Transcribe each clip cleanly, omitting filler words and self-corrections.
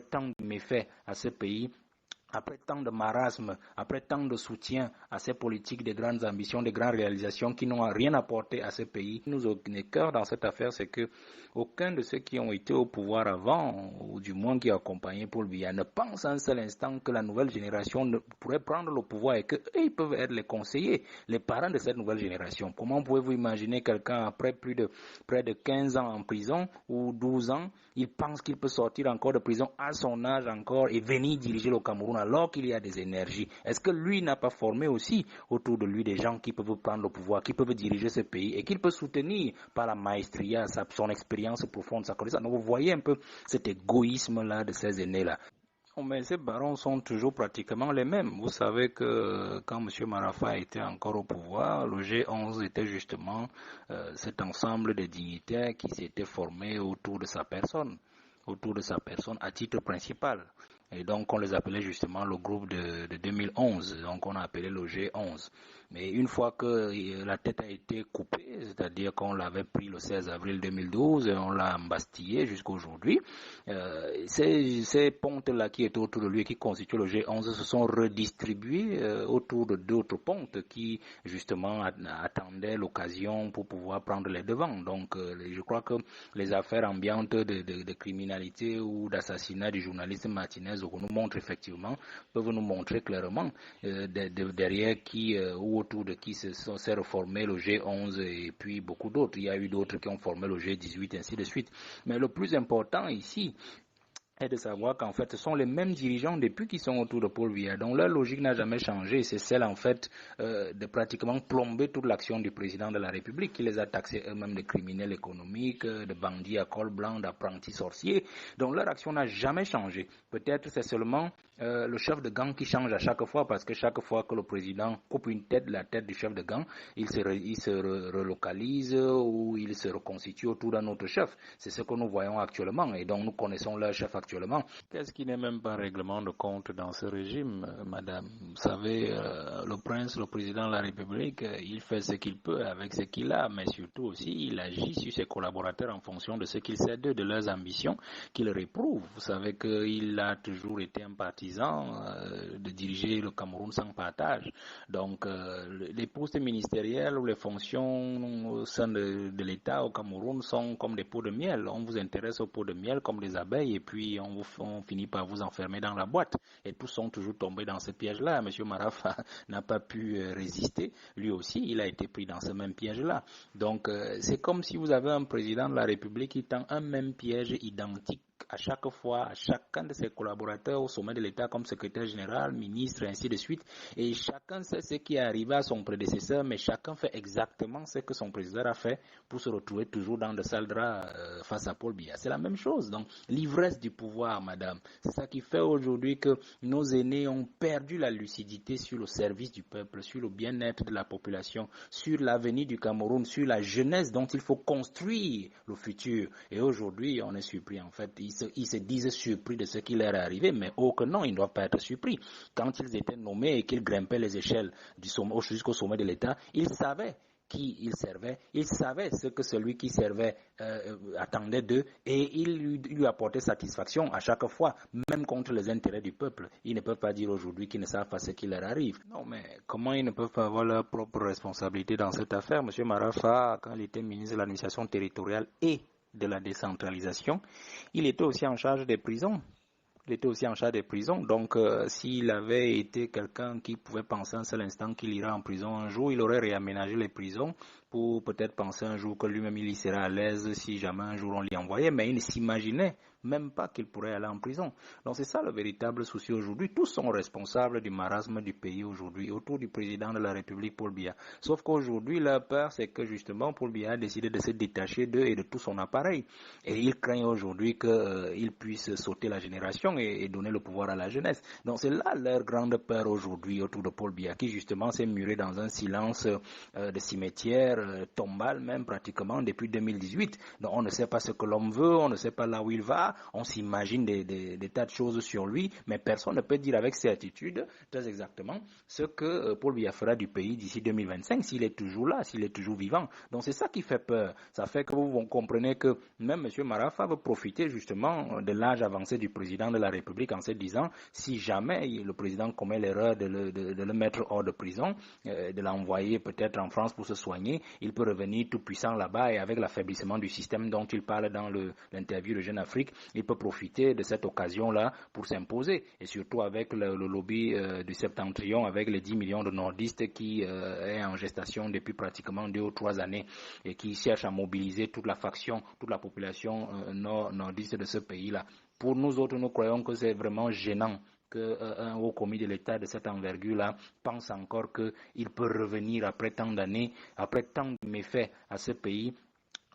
tant de méfaits à ce pays, après tant de marasme, après tant de soutien à ces politiques de grandes ambitions, de grandes réalisations qui n'ont rien apporté à ce pays, nous au cœur dans cette affaire, c'est que aucun de ceux qui ont été au pouvoir avant, ou du moins qui ont accompagné Paul Biya, ne pense un seul instant que la nouvelle génération pourrait prendre le pouvoir et qu'eux, ils peuvent être les conseillers, les parents de cette nouvelle génération. Comment pouvez-vous imaginer quelqu'un après près de 15 ans en prison ou 12 ans, il pense qu'il peut sortir encore de prison à son âge encore et venir diriger le Cameroun alors qu'il y a des énergies? Est-ce que lui n'a pas formé aussi autour de lui des gens qui peuvent prendre le pouvoir, qui peuvent diriger ce pays et qu'il peut soutenir par la maestria, son expérience profonde, sa connaissance? Donc vous voyez un peu cet égoïsme-là de ces aînés-là. Mais ces barons sont toujours pratiquement les mêmes. Vous savez que quand M. Marafa était encore au pouvoir, le G11 était justement cet ensemble de dignitaires qui s'étaient formés autour de sa personne à titre principal. Et donc on les appelait justement le groupe de 2011, donc on a appelé le G11. Mais une fois que la tête a été coupée, c'est-à-dire qu'on l'avait pris le 16 avril 2012 et on l'a embastillé jusqu'à aujourd'hui, ces pontes-là qui étaient autour de lui et qui constituent le G11 se sont redistribués autour de d'autres pontes qui justement attendaient l'occasion pour pouvoir prendre les devants. Donc je crois que les affaires ambiantes de criminalité ou d'assassinat du journaliste Martinez nous montrent effectivement, peuvent nous montrer clairement derrière qui ou autour de qui s'est reformé le G11 et puis beaucoup d'autres. Il y a eu d'autres qui ont formé le G18 ainsi de suite. Mais le plus important ici, est de savoir qu'en fait, ce sont les mêmes dirigeants depuis qu'ils sont autour de Paul Biya. Donc leur logique n'a jamais changé. C'est celle en fait de pratiquement plomber toute l'action du président de la République, qui les a taxés eux-mêmes de criminels économiques, de bandits à col blanc, d'apprentis sorciers. Donc leur action n'a jamais changé. Peut-être c'est seulement le chef de gang qui change à chaque fois, parce que chaque fois que le président coupe une tête, la tête du chef de gang, il se relocalise ou il se reconstitue autour d'un autre chef. C'est ce que nous voyons actuellement et donc nous connaissons leur chef actuellement. Qu'est-ce qui n'est même pas règlement de compte dans ce régime, madame? Vous savez, le prince, le président de la République, il fait ce qu'il peut avec ce qu'il a, mais surtout aussi, il agit sur ses collaborateurs en fonction de ce qu'il sait d'eux, de leurs ambitions qu'il réprouve. Vous savez qu'il a toujours été un partisan de diriger le Cameroun sans partage. Donc, les postes ministériels ou les fonctions au sein de l'État au Cameroun sont comme des pots de miel. On vous intéresse aux pots de miel comme des abeilles et puis on finit par vous enfermer dans la boîte. Et tous sont toujours tombés dans ce piège-là. Monsieur Marafa n'a pas pu résister. Lui aussi, il a été pris dans ce même piège-là. Donc, c'est comme si vous avez un président de la République qui tend un même piège identique à chaque fois, à chacun de ses collaborateurs au sommet de l'État comme secrétaire général, ministre, ainsi de suite. Et chacun sait ce qui est arrivé à son prédécesseur, mais chacun fait exactement ce que son président a fait pour se retrouver toujours dans de sales draps face à Paul Biya. C'est la même chose. Donc, l'ivresse du pouvoir, madame, c'est ça qui fait aujourd'hui que nos aînés ont perdu la lucidité sur le service du peuple, sur le bien-être de la population, sur l'avenir du Cameroun, sur la jeunesse dont il faut construire le futur. Et aujourd'hui, on est surpris en fait. Ils se disent surpris de ce qui leur est arrivé, mais oh que non, ils ne doivent pas être surpris. Quand ils étaient nommés et qu'ils grimpaient les échelles jusqu'au sommet de l'État, ils savaient qui ils servaient, ils savaient ce que celui qui servait attendait d'eux et ils lui apportaient satisfaction à chaque fois, même contre les intérêts du peuple. Ils ne peuvent pas dire aujourd'hui qu'ils ne savent pas ce qui leur arrive. Non, mais comment ils ne peuvent pas avoir leur propre responsabilité dans cette affaire? Monsieur Marafa, quand il était ministre de l'administration territoriale et de la décentralisation, il était aussi en charge des prisons. Donc s'il avait été quelqu'un qui pouvait penser un seul instant qu'il ira en prison un jour, il aurait réaménagé les prisons pour peut-être penser un jour que lui-même il y serait à l'aise si jamais un jour on l'y envoyait, mais il ne s'imaginait même pas qu'il pourrait aller en prison. Donc c'est ça le véritable souci aujourd'hui. Tous sont responsables du marasme du pays aujourd'hui, autour du président de la République, Paul Biya. Sauf qu'aujourd'hui, leur peur, c'est que justement Paul Biya a décidé de se détacher d'eux et de tout son appareil. Et ils craignent aujourd'hui qu'il puisse sauter la génération et donner le pouvoir à la jeunesse. Donc c'est là leur grande peur aujourd'hui autour de Paul Biya, qui justement s'est muré dans un silence de cimetière, tombale même pratiquement depuis 2018. Donc on ne sait pas ce que l'homme veut, on ne sait pas là où il va, on s'imagine des tas de choses sur lui, mais personne ne peut dire avec certitude très exactement ce que Paul Biya fera du pays d'ici 2025 s'il est toujours là, s'il est toujours vivant. Donc c'est ça qui fait peur. Ça fait que vous comprenez que même M. Marafa veut profiter justement de l'âge avancé du président de la République en se disant si jamais le président commet l'erreur de le mettre hors de prison, de l'envoyer peut-être en France pour se soigner, il peut revenir tout puissant là-bas et avec l'affaiblissement du système dont il parle dans l'interview de Jeune Afrique, il peut profiter de cette occasion-là pour s'imposer et surtout avec le lobby du septentrion, avec les 10 millions de nordistes qui est en gestation depuis pratiquement 2 ou 3 années et qui cherche à mobiliser toute la faction, toute la population nordiste de ce pays-là. Pour nous autres, nous croyons que c'est vraiment gênant qu'un haut commis de l'État de cette envergure-là pense encore qu'il peut revenir après tant d'années, après tant de méfaits à ce pays,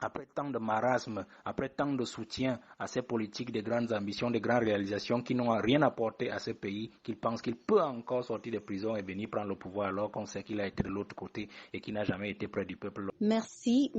après tant de marasme, après tant de soutien à ces politiques de grandes ambitions, de grandes réalisations qui n'ont rien apporté à ce pays, qu'il pense qu'il peut encore sortir de prison et venir prendre le pouvoir alors qu'on sait qu'il a été de l'autre côté et qu'il n'a jamais été près du peuple. Merci.